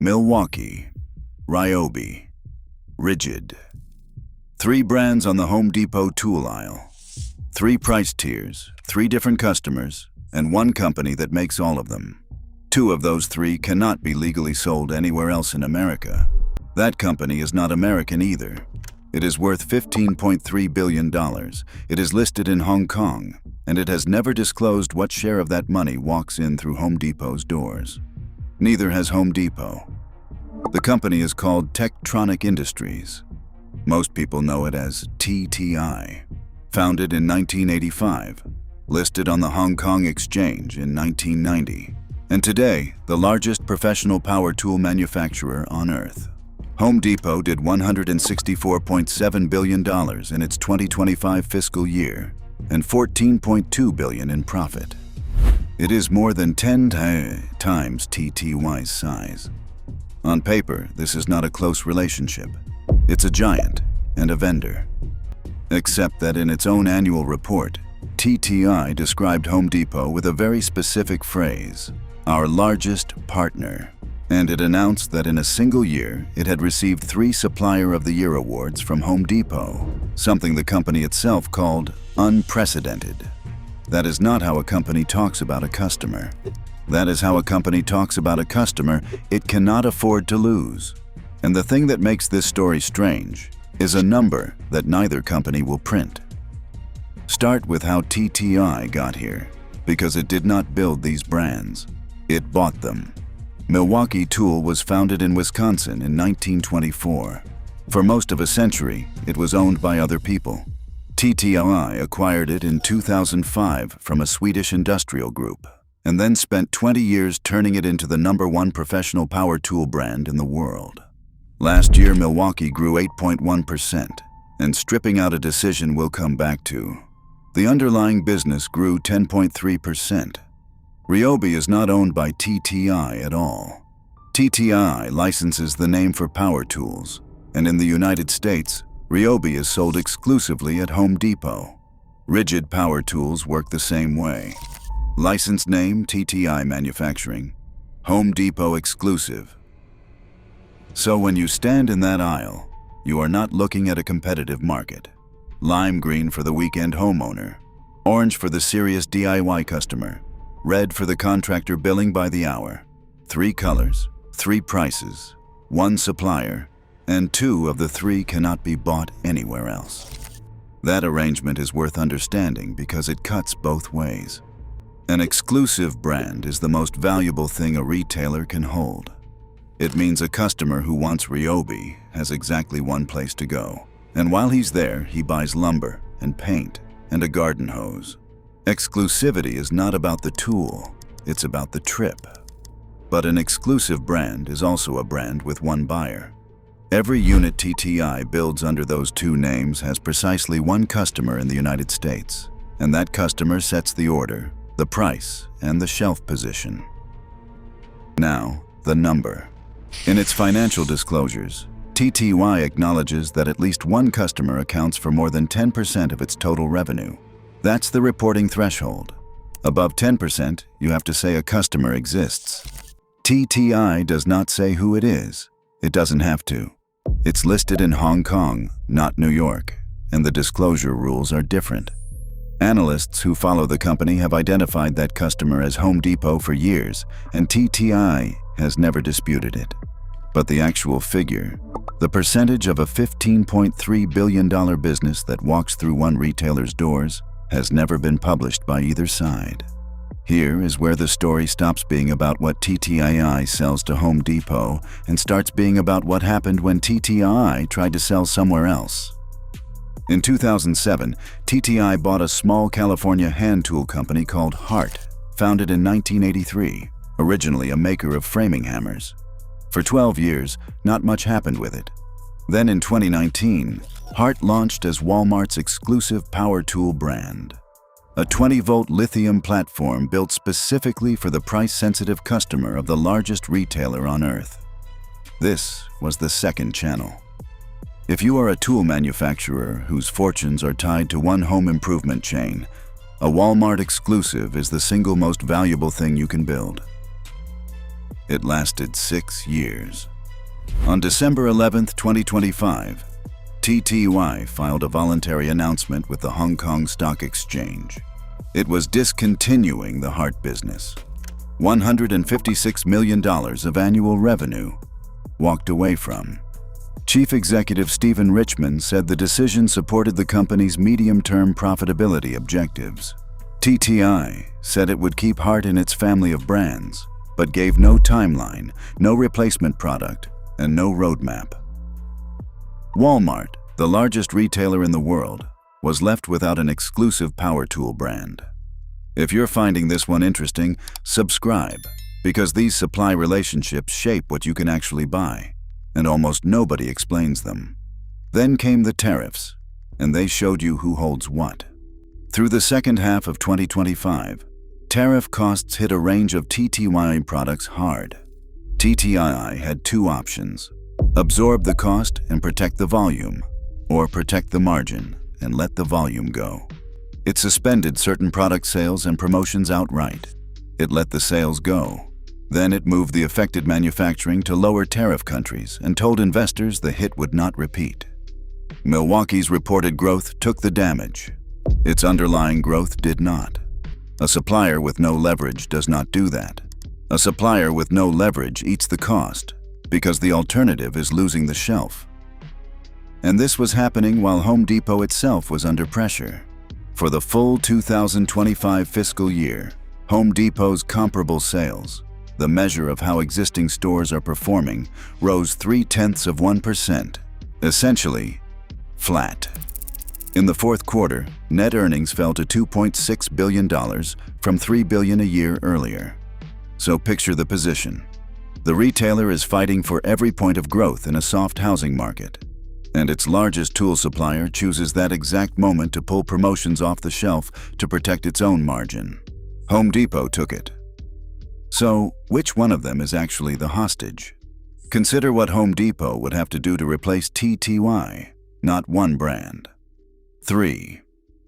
Milwaukee, Ryobi, Ridgid. 3 brands on the Home Depot tool aisle. 3 price tiers, 3 different customers, and 1 company that makes all of them. 2 of those 3 cannot be legally sold anywhere else in America. That company is not American either. It is worth $15.3 billion. It is listed in Hong Kong, and it has never disclosed what share of that money walks in through Home Depot's doors. Neither has Home Depot. The company is called Techtronic Industries. Most people know it as TTI. Founded in 1985, listed on the Hong Kong Exchange in 1990, and today the largest professional power tool manufacturer on Earth. Home Depot did $164.7 billion in its 2025 fiscal year and $14.2 billion in profit. It is more than 10 times TTY's size. On paper, this is not a close relationship. It's a giant and a vendor. Except that in its own annual report, TTI described Home Depot with a very specific phrase, "our largest partner." And it announced that in a single year, it had received 3 Supplier of the Year awards from Home Depot, something the company itself called unprecedented. That is not how a company talks about a customer. That is how a company talks about a customer it cannot afford to lose. And the thing that makes this story strange is a number that neither company will print. Start with how TTI got here, because it did not build these brands. It bought them. Milwaukee Tool was founded in Wisconsin in 1924. For most of a century, it was owned by other people. TTI acquired it in 2005 from a Swedish industrial group, and then spent 20 years turning it into the #1 professional power tool brand in the world. Last year, Milwaukee grew 8.1%, and stripping out a decision we'll come back to, the underlying business grew 10.3%. Ryobi is not owned by TTI at all. TTI licenses the name for power tools, and in the United States, Ryobi is sold exclusively at Home Depot. Ridgid power tools work the same way. License name TTI Manufacturing, Home Depot exclusive. So when you stand in that aisle, you are not looking at a competitive market. Lime green for the weekend homeowner, orange for the serious DIY customer, red for the contractor billing by the hour. 3 colors, 3 prices, 1 supplier, and 2 of the 3 cannot be bought anywhere else. That arrangement is worth understanding because it cuts both ways. An exclusive brand is the most valuable thing a retailer can hold. It means a customer who wants Ryobi has exactly one place to go, and while he's there, he buys lumber and paint and a garden hose. Exclusivity is not about the tool, it's about the trip. But an exclusive brand is also a brand with 1 buyer. Every unit TTI builds under those 2 names has precisely 1 customer in the United States, and that customer sets the order, the price, and the shelf position. Now, the number. In its financial disclosures, TTI acknowledges that at least 1 customer accounts for more than 10% of its total revenue. That's the reporting threshold. Above 10%, you have to say a customer exists. TTI does not say who it is. It doesn't have to. It's listed in Hong Kong, not New York, and the disclosure rules are different. Analysts who follow the company have identified that customer as Home Depot for years, and TTI has never disputed it. But the actual figure, the percentage of a $15.3 billion business that walks through one retailer's doors, has never been published by either side. Here is where the story stops being about what TTI sells to Home Depot and starts being about what happened when TTI tried to sell somewhere else. In 2007, TTI bought a small California hand tool company called Hart, founded in 1983, originally a maker of framing hammers. For 12 years, not much happened with it. Then in 2019, Hart launched as Walmart's exclusive power tool brand. A 20-volt lithium platform built specifically for the price-sensitive customer of the largest retailer on Earth. This was the second channel. If you are a tool manufacturer whose fortunes are tied to one home improvement chain, a Walmart exclusive is the single most valuable thing you can build. It lasted 6 years. On December 11, 2025, TTY filed a voluntary announcement with the Hong Kong Stock Exchange. It was discontinuing the Hart business. $156 million of annual revenue walked away from. Chief Executive Stephen Richmond said the decision supported the company's medium-term profitability objectives. TTI said it would keep Hart in its family of brands, but gave no timeline, no replacement product, and no roadmap. Walmart, the largest retailer in the world, was left without an exclusive power tool brand. If you're finding this one interesting, subscribe, because these supply relationships shape what you can actually buy, and almost nobody explains them. Then came the tariffs, and they showed you who holds what. Through the second half of 2025, tariff costs hit a range of TTY products hard. TTI had two options: absorb the cost and protect the volume, or protect the margin and let the volume go. It suspended certain product sales and promotions outright. It let the sales go. Then it moved the affected manufacturing to lower tariff countries and told investors the hit would not repeat. Milwaukee's reported growth took the damage. Its underlying growth did not. A supplier with no leverage does not do that. A supplier with no leverage eats the cost, because the alternative is losing the shelf. And this was happening while Home Depot itself was under pressure. For the full 2025 fiscal year, Home Depot's comparable sales, the measure of how existing stores are performing, rose 0.3%, essentially flat. In the fourth quarter, net earnings fell to $2.6 billion from $3 billion a year earlier. So picture the position. The retailer is fighting for every point of growth in a soft housing market, and its largest tool supplier chooses that exact moment to pull promotions off the shelf to protect its own margin. Home Depot took it. So, which one of them is actually the hostage? Consider what Home Depot would have to do to replace TTY, not one brand. 3.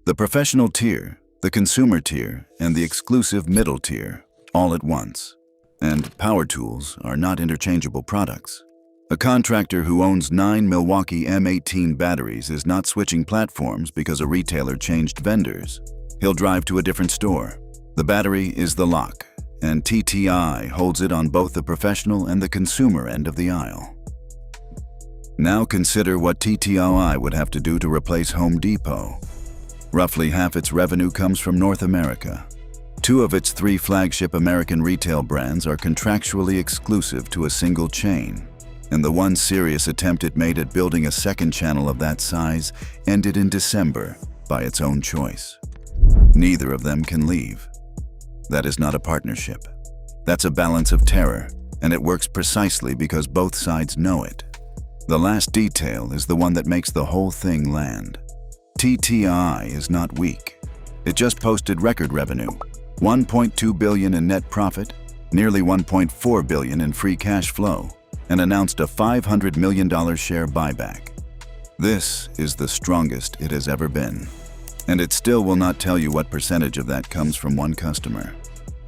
The professional tier, the consumer tier, and the exclusive middle tier, all at once. And power tools are not interchangeable products. A contractor who owns 9 Milwaukee M18 batteries is not switching platforms because a retailer changed vendors. He'll drive to a different store. The battery is the lock, and TTI holds it on both the professional and the consumer end of the aisle. Now consider what TTI would have to do to replace Home Depot. Roughly half its revenue comes from North America. 2 of its 3 flagship American retail brands are contractually exclusive to a single chain, and the one serious attempt it made at building a second channel of that size ended in December by its own choice. Neither of them can leave. That is not a partnership. That's a balance of terror, and it works precisely because both sides know it. The last detail is the one that makes the whole thing land. TTI is not weak. It just posted record revenue, $1.2 billion in net profit, nearly $1.4 billion in free cash flow, and announced a $500 million share buyback. This is the strongest it has ever been. And it still will not tell you what percentage of that comes from one customer.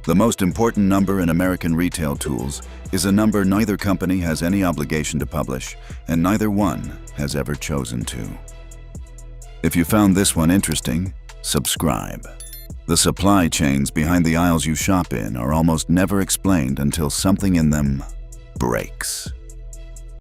The most important number in American retail tools is a number neither company has any obligation to publish, and neither one has ever chosen to. If you found this one interesting, subscribe. The supply chains behind the aisles you shop in are almost never explained until something in them breaks.